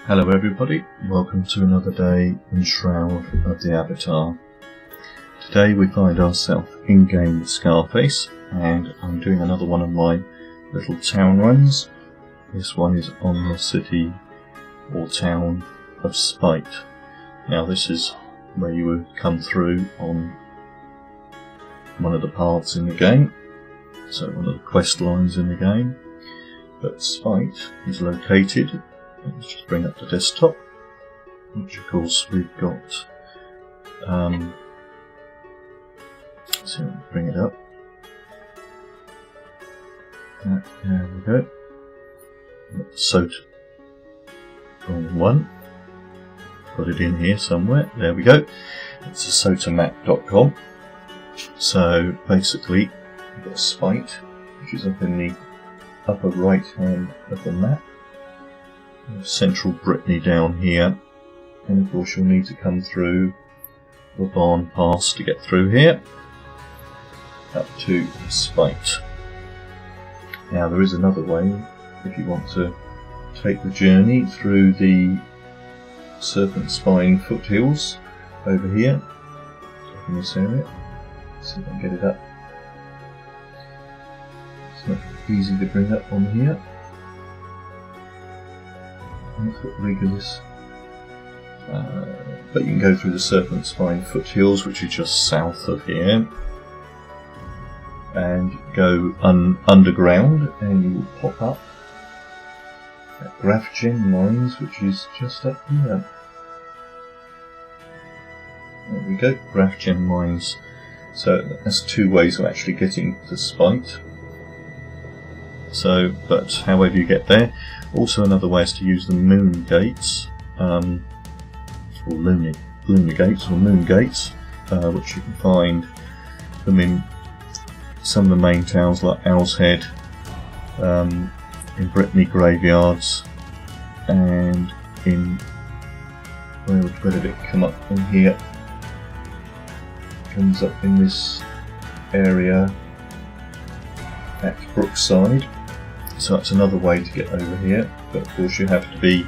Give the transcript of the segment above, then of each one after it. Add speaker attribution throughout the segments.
Speaker 1: Hello everybody, welcome to another day in Shroud of the Avatar. Today we find ourselves in-game with Scarface, and I'm doing another one of my little town runs. This one is on the city or town of Spite. Now this is where you would come through on one of the paths in the game, so one of the quest lines in the game. But Spite is located, let's just bring up the desktop, which of course we've got, so bring it up, there we go, so wrong one, got it in here somewhere, there we go, it's sotamap.com. So basically we've got Spite, which is up in the upper right hand of the map. Central Brittany down here, and of course you'll need to come through the barn pass to get through here up to Spite. Now there is another way if you want to take the journey through the Serpent Spine foothills over here in this area. Let's see if I can get it up. It's not easy to bring up on here. That's what Regalis. But you can go through the Serpent Spine foothills, which is just south of here, and go underground, and you will pop up at Graphgen Mines, which is just up here. There we go, Graphgen Mines. So that's two ways of actually getting to Spite. So, but however you get there. Also another way is to use the moon gates, or lunar gates, or moon gates, which you can find them in some of the main towns like Owl's Head, in Brittany graveyards, and in, where did it come up in here? It comes up in this area at Brookside. So that's another way to get over here, but of course you have to be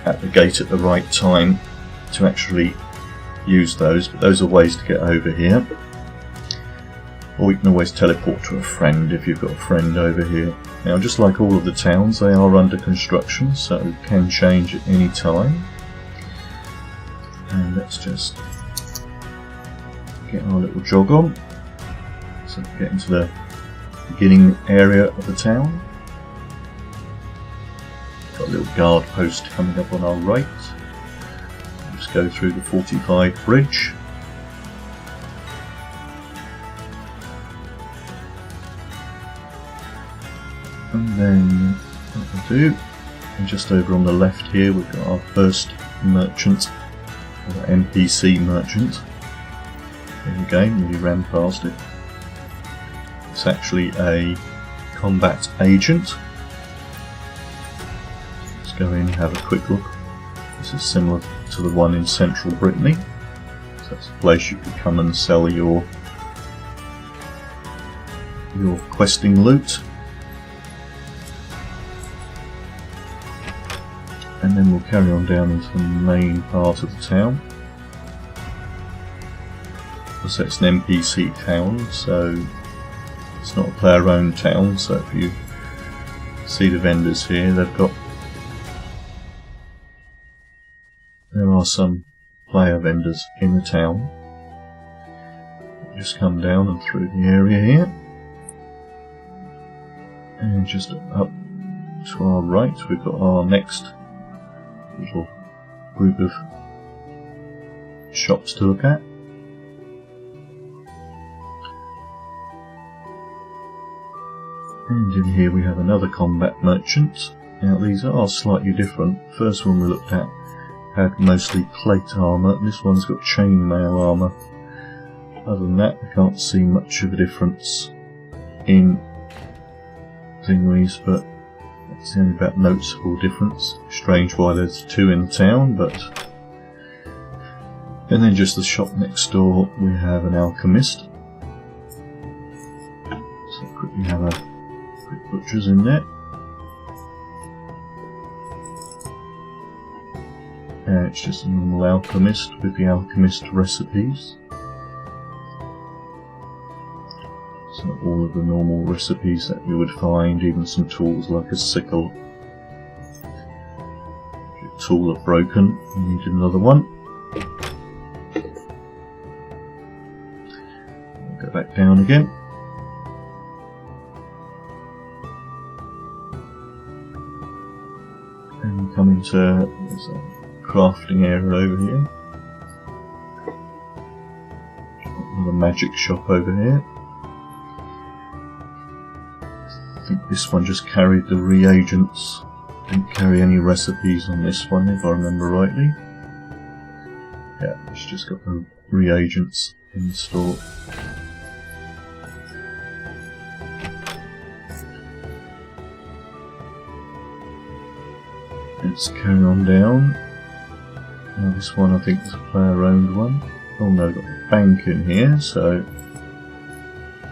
Speaker 1: at the gate at the right time to actually use those, but those are ways to get over here. Or you can always teleport to a friend if you've got a friend over here. Now, just like all of the towns, they are under construction, so it can change at any time. And let's just get our little jog on, so we get into the beginning area of the town. Got a little guard post coming up on our right. Just go through the 45 bridge. And then what we'll do, and just over on the left here we've got our first merchant, or NPC merchant. There we go, we ran past it. It's actually a combat agent. Let's go in and have a quick look. This is similar to the one in central Brittany. So that's a place you can come and sell your questing loot. And then we'll carry on down into the main part of the town. So it's an NPC town, so it's not a player-owned town, so if you see the vendors here, there are some player vendors in the town. Just come down and through the area here, and just up to our right we've got our next little group of shops to look at. And in here we have another combat merchant. Now these are slightly different. The first one we looked at had mostly plate armour, and this one's got chainmail armour. Other than that I can't see much of a difference in thingies, but that's the only about noticeable difference. Strange why there's two in the town, but... And then just the shop next door we have an alchemist. So quickly have a quick butcher's in there. It's just a normal alchemist with the alchemist recipes. So all of the normal recipes that you would find, even some tools like a sickle. If your tool are broken, you need another one. Go back down again. And we come into there's a crafting area over here. Another magic shop over here. I think this one just carried the reagents. Didn't carry any recipes on this one, if I remember rightly. Yeah, it's just got the reagents in the store. Let's carry on down. Now this one I think is a player owned one. Oh no, got the bank in here, so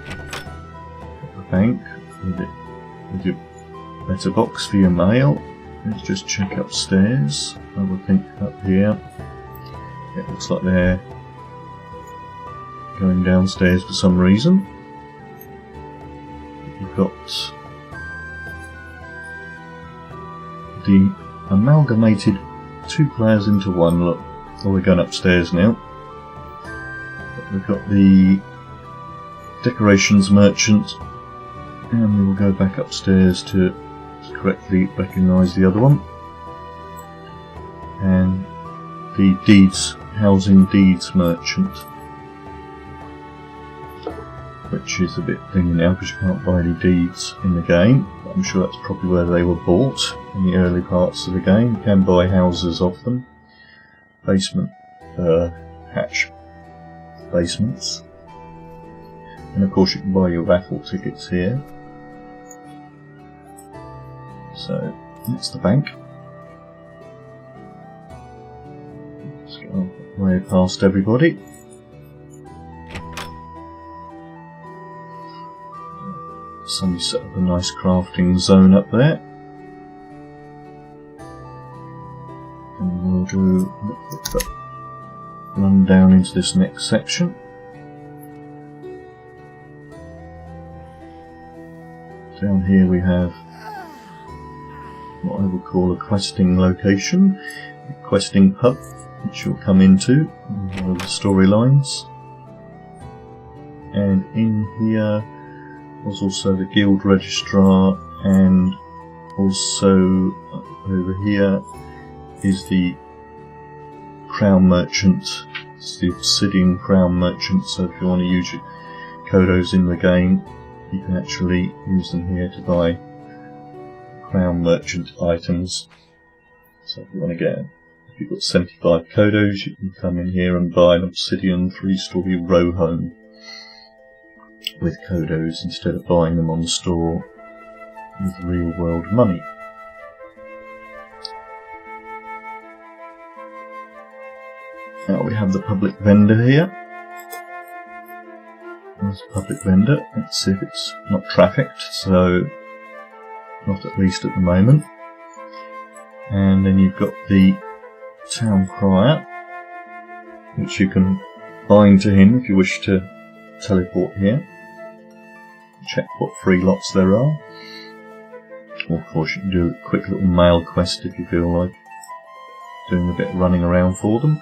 Speaker 1: got the bank with your letterbox for your mail. Let's just check upstairs. I would think up here. It looks like they're going downstairs for some reason. You've got the amalgamated two players into one. Look, oh, we're going upstairs now. We've got the decorations merchant, and we will go back upstairs to correctly recognise the other one. And the deeds, housing deeds merchant, which is a bit thingy now because you can't buy any deeds in the game. I'm sure that's probably where they were bought in the early parts of the game. You can buy houses off them. Basement, hatch basements. And of course you can buy your raffle tickets here. So, that's the bank. Let's go way past everybody. Somebody set up a nice crafting zone up there. And we'll do run down into this next section. Down here we have what I would call a questing location, a questing pub, which you'll come into in one of the storylines. And in here was also the guild registrar, and also over here is the crown merchant. It's the obsidian crown merchant, so if you want to use your kodos in the game, you can actually use them here to buy crown merchant items. So if you want to get, if you've got 75 kodos, you can come in here and buy an obsidian 3-story row home with kodos instead of buying them on the store with real world money. Now we have the public vendor here. There's a public vendor. Let's see if it's not trafficked, so not at least at the moment. And then you've got the town crier, which you can bind to him if you wish to teleport here. Check what free lots there are. Or of course you can do a quick little mail quest if you feel like doing a bit of running around for them.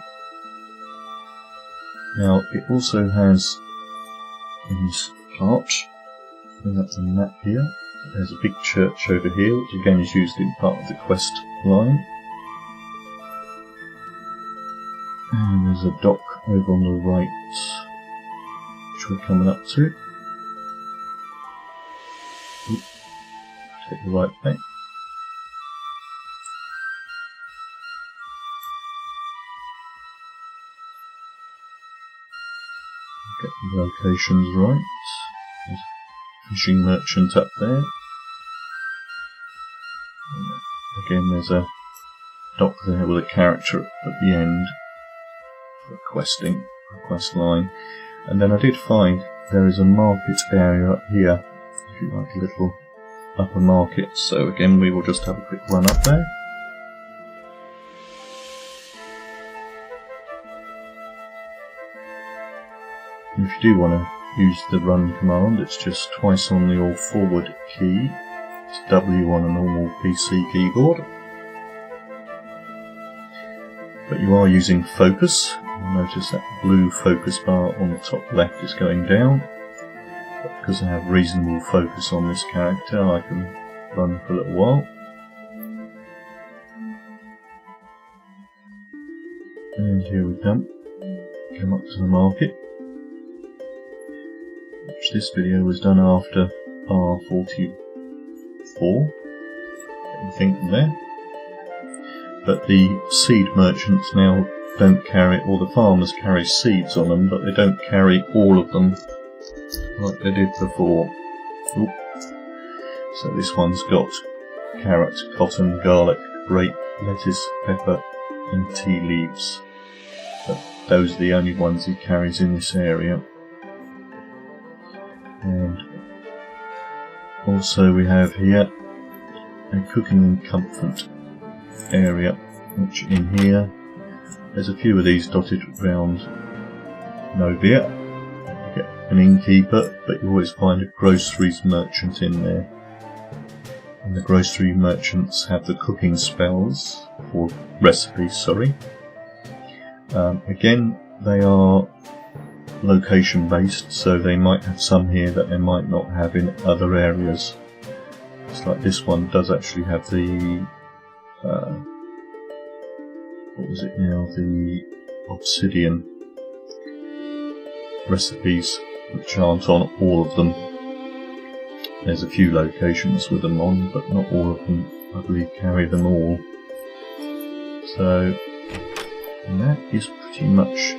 Speaker 1: Now it also has in this part, bring up the map here, there's a big church over here which again is usually part of the quest line. And there's a dock over on the right which we're coming up to. Take the right way. Get the locations right. There's a fishing merchant up there. And again, there's a dock there with a character at the end for questing, quest line. And then I did find there is a market area up here, if you like, a little upper market. So again, we will just have a quick run up there. if you do want to use the run command, it's just twice on your forward key. It's W on a normal PC keyboard. But you are using focus. Notice that blue focus bar on the top left is going down. But because I have reasonable focus on this character, I can run for a little while. And here we come. Come up to the market. Which this video was done after R44. Anything from there. But the seed merchants now don't carry, or the farmers carry seeds on them, but they don't carry all of them like they did before. Oop. So this one's got carrot, cotton, garlic, grape, lettuce, pepper and tea leaves. But those are the only ones he carries in this area. And also we have here a cooking and comfort area, which in here there's a few of these dotted around Novia. You get an innkeeper, but you always find a groceries merchant in there. And the grocery merchants have the cooking spells, or recipes, sorry. Again, they are location based, so they might have some here that they might not have in other areas. It's like this one does actually have the what was it now? The obsidian recipes, which aren't on all of them. There's a few locations with them on, but not all of them, I believe, carry them all. So, and that is pretty much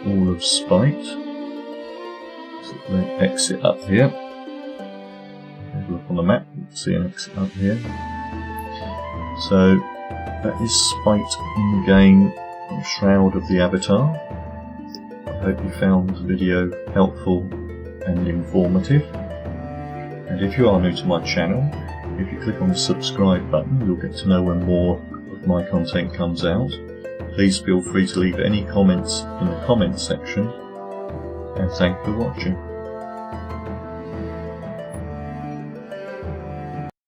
Speaker 1: all of Spite. So let's exit up here. Have a look on the map, you can see an exit up here. So, that is Spite in game Shroud of the Avatar. I hope you found the video helpful and informative. And if you are new to my channel, if you click on the subscribe button, you'll get to know when more of my content comes out. Please feel free to leave any comments in the comments section, and thank you for watching.